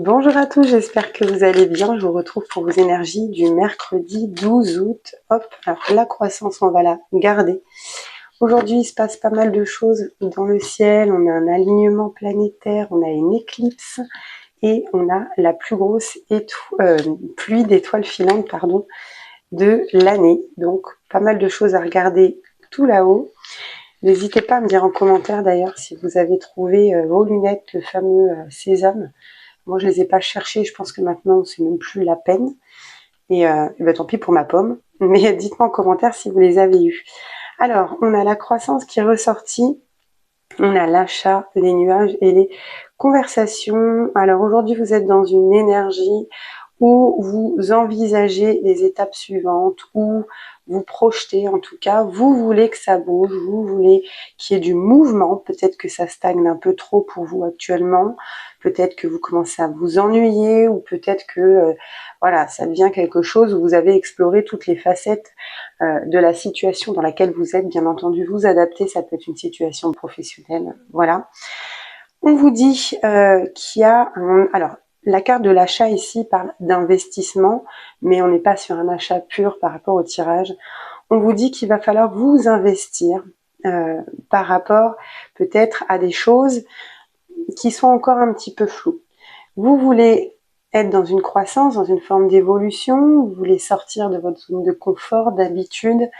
Bonjour à tous, j'espère que vous allez bien. Je vous retrouve pour vos énergies du mercredi 12 août. Hop, alors la croissance, on va la garder. Aujourd'hui, il se passe pas mal de choses dans le ciel. On a un alignement planétaire, on a une éclipse et on a la plus grosse pluie d'étoiles filantes de l'année. Donc, pas mal de choses à regarder tout là-haut. N'hésitez pas à me dire en commentaire d'ailleurs si vous avez trouvé vos lunettes, le fameux sésame. Moi, je les ai pas cherchées. Je pense que maintenant, c'est même plus la peine. Et ben, tant pis pour ma pomme. Mais dites-moi en commentaire si vous les avez eues. Alors, on a la croissance qui est ressortie. On a l'achat, les nuages et les conversations. Alors aujourd'hui, vous êtes dans une énergie où vous envisagez les étapes suivantes, où vous projetez en tout cas, vous voulez que ça bouge, vous voulez qu'il y ait du mouvement, peut-être que ça stagne un peu trop pour vous actuellement, peut-être que vous commencez à vous ennuyer, ou peut-être que voilà, ça devient quelque chose où vous avez exploré toutes les facettes de la situation dans laquelle vous êtes, bien entendu, vous adapter, ça peut être une situation professionnelle, voilà. On vous dit qu'il y a alors, la carte de l'achat ici parle d'investissement, mais on n'est pas sur un achat pur par rapport au tirage. On vous dit qu'il va falloir vous investir par rapport peut-être à des choses qui sont encore un petit peu floues. Vous voulez être dans une croissance, dans une forme d'évolution, vous voulez sortir de votre zone de confort, d'habitude,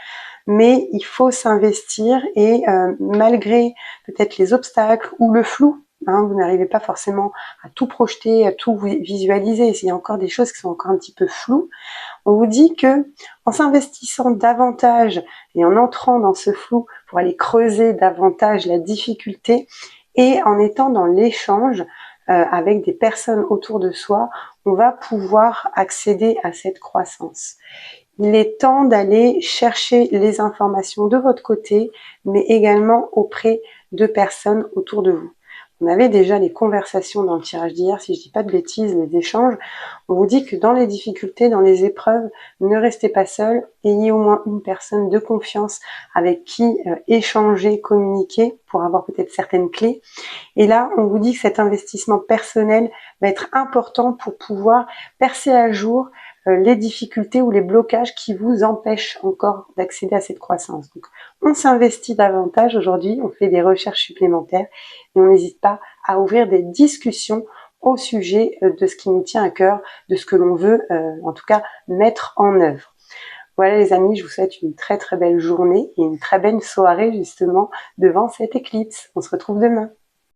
mais il faut s'investir et malgré peut-être les obstacles ou le flou, vous n'arrivez pas forcément à tout projeter, à tout visualiser, il y a encore des choses qui sont encore un petit peu floues, on vous dit que en s'investissant davantage et en entrant dans ce flou pour aller creuser davantage la difficulté et en étant dans l'échange avec des personnes autour de soi, on va pouvoir accéder à cette croissance. Il est temps d'aller chercher les informations de votre côté, mais également auprès de personnes autour de vous. On avait déjà les conversations dans le tirage d'hier, si je dis pas de bêtises, les échanges. On vous dit que dans les difficultés, dans les épreuves, ne restez pas seul, ayez au moins une personne de confiance avec qui échanger, communiquer pour avoir peut-être certaines clés. Et là, on vous dit que cet investissement personnel va être important pour pouvoir percer à jour les difficultés ou les blocages qui vous empêchent encore d'accéder à cette croissance. Donc, on s'investit davantage aujourd'hui, on fait des recherches supplémentaires et on n'hésite pas à ouvrir des discussions au sujet de ce qui nous tient à cœur, de ce que l'on veut en tout cas mettre en œuvre. Voilà les amis, je vous souhaite une très très belle journée et une très belle soirée justement devant cette éclipse. On se retrouve demain.